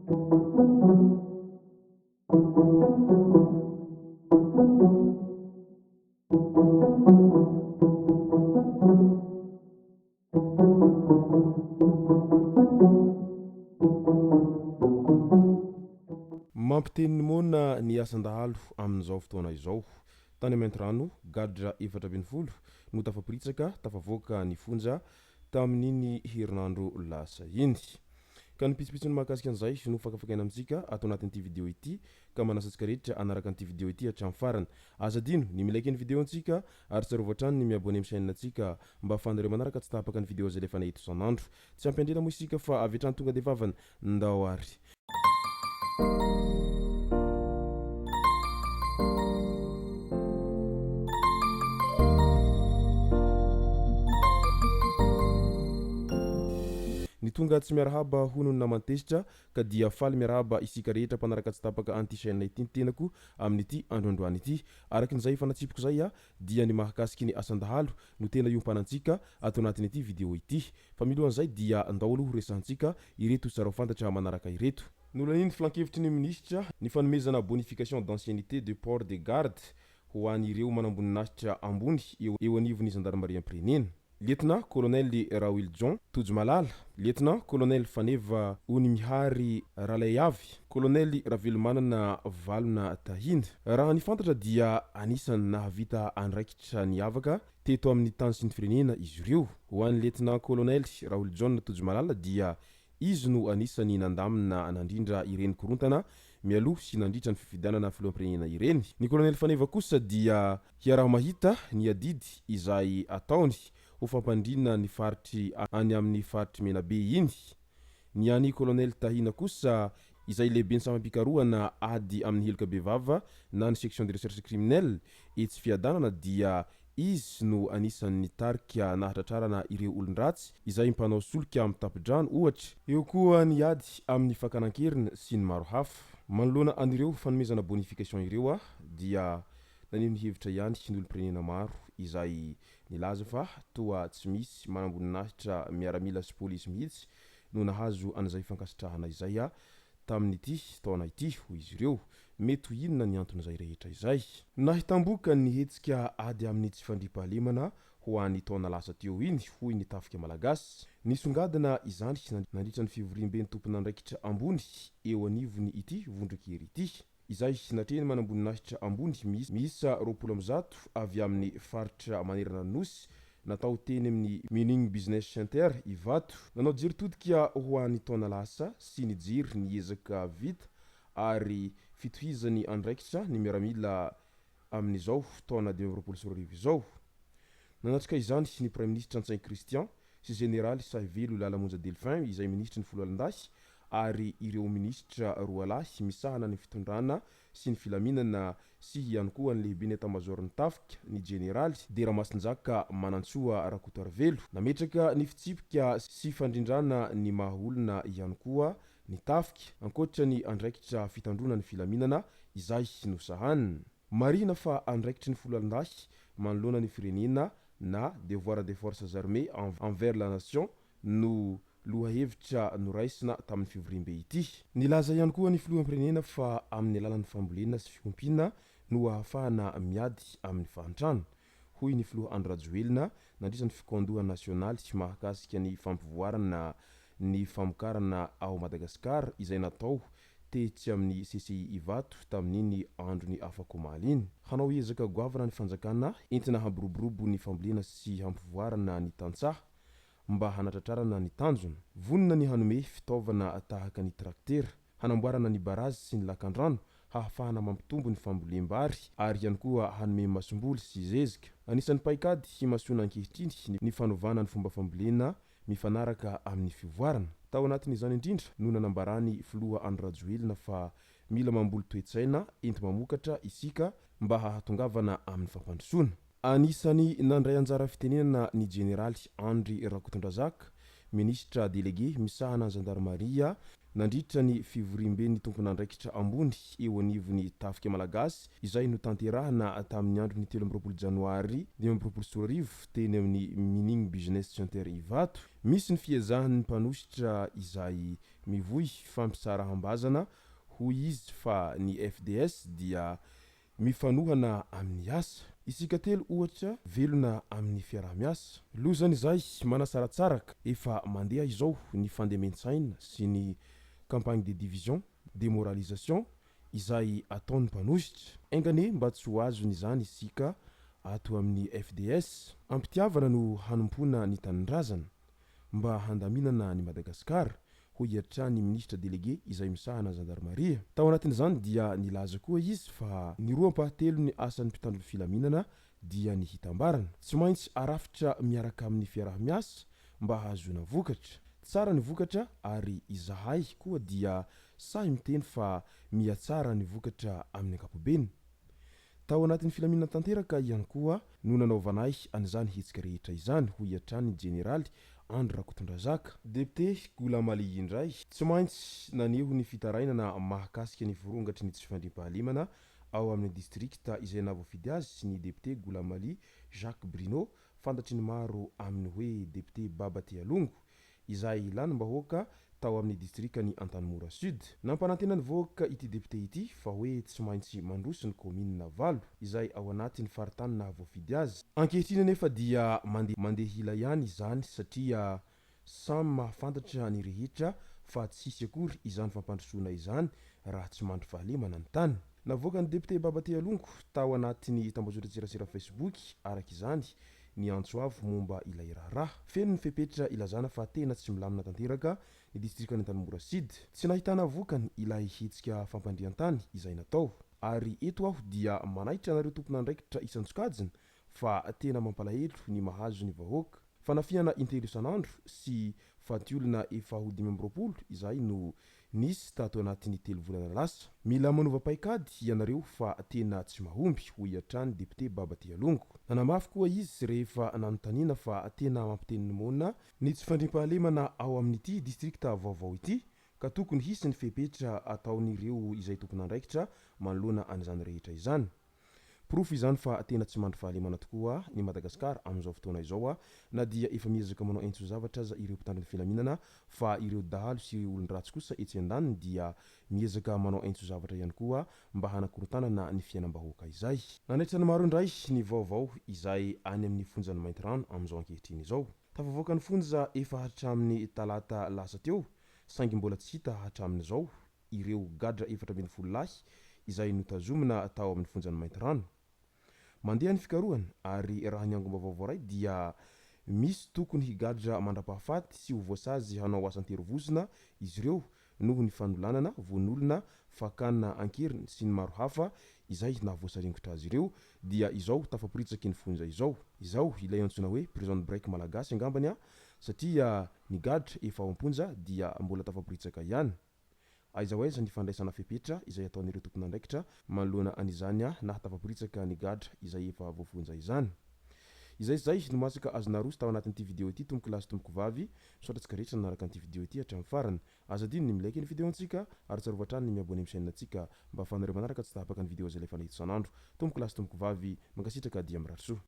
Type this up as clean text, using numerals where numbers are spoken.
Mampiteny mona ny asan-dahalo amin'izao fotoana izao. Tany Maintrano, gadra 420 no tafapiritsaka tafavoaka ny fonja tamin'iny herinandro lasa iny. Ka ny pitsipitsiny mahakasika an'izay no fakafakaina amintsika atao anatin'ity vidéo ity ka manasantsika rehetra anaraka an'ity vidéo ity hatramin'ny farany. Aza dino ny milaiky ny vidéo antsika ary tsarovatra hatrany ny miabone amin'ny chaîne antsika mba ahafahanareo manaraka tsy tapaka ny vidéo zay lefa nahita isan'andro. Tsy ampendrena moa isika fa avy hatrany tonga de vavany ndao ary. Ny tonga tsy miarahaba honony namantesitra ka dia faly miarahaba isika rehetra mpanaraka tsy tapaka anty chaîne ity tenako amin'ity androandroany ity. Arakin'izay fanatsipiko zay dia ny mahakasiky ny asan-dahalo no tena iompanantsika atao anatin'ity vidéo ity. Fa milohan'izay dia andao aloha resantsika ireto tsara fantatra manaraka ireto. Nolaniny filankevitry ny ministra ny fanomezana bonification d'ancienneté de port de garde ho an'ireo manamboninahitra ambony eo anivon'ny gendarmerie-pirenena. Lieutenant colonel Raoul John Tojomalala, Lieutenant colonel Faneva Onimihary Ralayavy, colonel Ravelomanana Valona Tahina. Raha ny fantatra dia anisany nahavita andraikitra niavaka teto amin'ny tany sy ny firenena izy ireo. Ho an'ny Lieutenant colonel Raoul John Tojomalala dia izy no anisany nandamina nandrindra ireny korontana mialoha sy nandritra ny fifidianana filoham-pirenena ireny. Ny colonel Faneva kosa dia hiaraha mahita ny adidy izay ataony ho fampandrina ny faritry any amin'ny faritry menabe iny. Ny any colonel Tahina kosa izay lehibe ny samam-pikarohana ady amin'ny heloka bevava na ny section de recherche criminelle etsy fiadanana dia izy no anisany nitarika nahatratrarana ireo olon-dratsy izay mpanao solika amin'ny tapidrano ohatra. Eo koa ny ady amin'ny fakanan-kerina sy ny maro hafa. Manoloana an'ireo fanomezana bonification ireo dia naneno ny hevitra ihany ny olom-pirenena maro izay nilaza fa toa tsy misy manamboninahitra miaramila sy polisy mihitsy no nahazo an'izay fankasitrahana izay tamin'ity taona ity ho izy ireo. Mety ho inona ny antony izay rehetra izay. Nahitamboka ny hetsika ady amin'ny tsy fandriampahalemana ho an'ny taona lasa teo iny hoy ny tafika malagasy. Nisongadina izany nandritra ny fivoriam-ben'ny tompon'andraikitra ambony eo anivony ity vondrokery ity. Izay natreny manamboninahitra ambony miisa 20 avy amin'ny faritra manerana ny nosy natao teny amin'ny Meaning Business Center Ivato. Nanao jery todika ho an'ny taona lasa sy ny jery niezaka vita ary fitohizany andraikitra ny miaramila amin'izao taona 2024 izao. Nanatrika izany ny Prime Ministre Antsain Christian sy Général Sahivelo Lalamonja Delphin izay ministra ny folo alindahy ary ireo ministra roa lahy misahana ny fitondrana sy ny filaminana sy ihany koa ny lehibe ny etat-major ny tafika ny generaly de Ramasinjaka Manantsoa Rakotoarvelo. Nametraka ny fitsipika sy fandrindrana ny mahaolona ihany koa ny tafika ankoatra ny andraikitra fitandrona ny filaminana izay nosahanina. Marina fa andraikitry ny folo alindahy manoloana ny firenena na devoir des forces armées envers la nation no lohahevitra noraisina tamin'ny fivoriam-be ity. Nilaza ihany koa ny filoham-pirenena fa amin'ny alalan'ny fambolena sy fiompiana no ahafahana miady amin'ny fahantrano. Hoy ny filoha Andry Rajoelina nandrisa ny fikandohana nasionaly sy mahakasika ny fampivoarana ny famokarana ao Madagasikara izay natao tetsy amin'ny CCI Ivato tamin'iny androny afakomaly iny. Hanao ezaka goavana ny fanjakana entina haboroborobo ny fambolena sy hampivoarana ny tantsaha mba hanatratrarana ny tanjona. Vonina ny hanome fitaovana tahaka ny traktera, hanamboarana ny barazy sy ny lakandrano hahafahana mampitombo ny fambolem-bary ary ihany koa hanome masomboly sy zezika. Anisan'ny paikady himasona ankehitriny ny fanovana ny fomba fambolena mifanaraka amin'ny fivoarana. Tao anatin'izany indrindra no nanambarany filoha Andry Rajoelina fa mila mamboly toe-tsaina enti mamokatra isika mba hahatongavana amin'ny fampandrosoana. Anisany nandray anjara fitenenana ny generaly Andry Rakotondrazaka, ministra délégué misahana gendarmeria nandritra ny fivoriam-ben'ny tompon'andraikitra ambony eo anivony tafika malagasy izay no tanterahana tamin'ny andro ny 13 janoary 2024 teny amin'ny Mining Business Center Ivato. Misy ny fiezahany mpanositra izay mivoy fampisaraham-bazana hoy izy fa ny FDS dia mifanohana amin'ny asa. Isika telo ohatra velona amin'ny fiarah-miasa. Lozany izay manasaratsaraka efa mandeha izao ny fandemena-tsaina sy ny campagne de division, démoralisation izay ataon'ny mpanositra. Engane mba tsy ho azony izany isika ato amin'ny FDS. Ampitiavana no hanompona ny tanindrazana mba handaminana ny Madagasikara ho hiatrany ministre délégué izay misahana gendarmerie. Tao anatin'izany dia nilaza koa izy fa ny roam-pahatelo ny asan'ny mpitandro filaminana dia ny hitambarana. Tsy maintsy arafitra miaraka amin'ny fiarah-miasa mba hahazoana vokatra. Tsara ny vokatra ary izahay koa dia sahy miteny fa mihatsara ny vokatra amin'ny ankapobeny. Tao anatin'ny filaminana tanteraka ihany koa no nanaovanay an'izany hetsika rehetra izany ho hiatrany generaly Andra Rakotondrazaka. Député Goulamali indray tsy maintsy naneho ny fitarainana mahakasika ny vorongatry ny tsy fifandrim-pahalemana ao amin'ny distrikta izay navoafidy azy sy ny député Goulamali Jacques Bruno, fantatry ny maro amin'ny hoe député Baba Tialongo, izay lanim-bahoaka tao amin'ny distrika ny Antanimora Sud. Nampanantena nivoaka ity député ity fa hoe tsy maintsy mandroso ny commune Valo izay ao anatin'ny faritany nahavoafidy azy. Ankehitriny nefa dia mandeha hila ihany izany satria samy mahafantatra ny rehetra fa tsisy akory izany fampandrosoana izany raha tsy mandry fahalemana ny tany. Navoaka ny député Baba Tialongo tao anatin'ny tambazotra serasera Facebook araka izany ny antsoavo momba ilay raharaha. Feno ny fepetra ilazana fa tena tsy milamina tanteraka ny distrika ny Antanimora Sud. Tsy nahitana vokany ilay hetsika fampandrian-tany izay natao. Ary eto aho dia manaitra anareo tompon'andraikitra isan-tsokajiny fa tena mampalahelo ny mahazo ny vahoaka. Fanafiana intelo isan'andro sy fatiolona efa ho 520 izay no nisy tato anatin'ny 3 volana lasa. Mila manova-paikady ianareo fa tena tsy mahomby ho hiatrany député Baba Tialongo. Nanamafy koa izy rehefa nanontaniana fa tena mampiteny monina ny tsy fandrim-pahalemana ao amin'ity distrikta vaovao ity ka tokony hisy ny fepetra ataon'ireo izay tompon'andraikitra manoloana an'izany rehetra izany. Proof izany fa tena tsy mandry fahalemana tokoa ny Madagasikara amin'izao fotoana izao na dia efa miezaka manao entso-zavatra aza ireo mpitandro ny filaminana fa ireo dahalo sy ireo olon-dratsy kosa etsy andaniny dia miezaka manao entso-zavatra ihany koa mba hanakorotanana ny fiainam-bahoaka izay. Nanaitra ny maro indray ny vaovao izay any amin'ny fonjany Maintirano amin'izao ankehitriny izao. Tafavoaka ny fonja efa hatramin'ny talata lasa teo saingy mbola tsy hita hatramin'izao ireo gadra 14 lahy izay notazomina tao amin'ny fonjany Maintirano. Mandeha ny fikarohana ary raha ny angomba vaovao ray dia misy tokony higadra mandra-pahafaty sy ho voasazy hanao asan-terovozona izy ireo noho ny fanolanana von'olona fakana ankeriny sy ny maro hafa izay nahavoasaringotra azy ireo dia izao tafaporitsaky ny fonja izao ilay antsoina hoe prison break malagasy angambany satria ny gadra efa ao amponja dia mbola tafaporitsaka ihany. Aiza hoaiza ny fandraisana fepetra izay ataon'ireo tompon'andraikitra manoloana an'izany na tafaporitsaka ny gadra izay efa voafonja izany. Izay no masaka azona roso tao anatin'ity vidéo ity tomboko lasy tomboko vavy sotratsika rehetra nanaraka an'ity vidéo ity hatramin'ny farany. Aza dino ny milaiky ny vidéo antsika ary tsarovatrany ny miabone amin'ny chaîne antsika mba afanareo manaraka tsy tahapaka ny vidéo zay lefa nahita isan'andro. Tomboko lasy tomboko vavy mankasitraka dia miratsoa.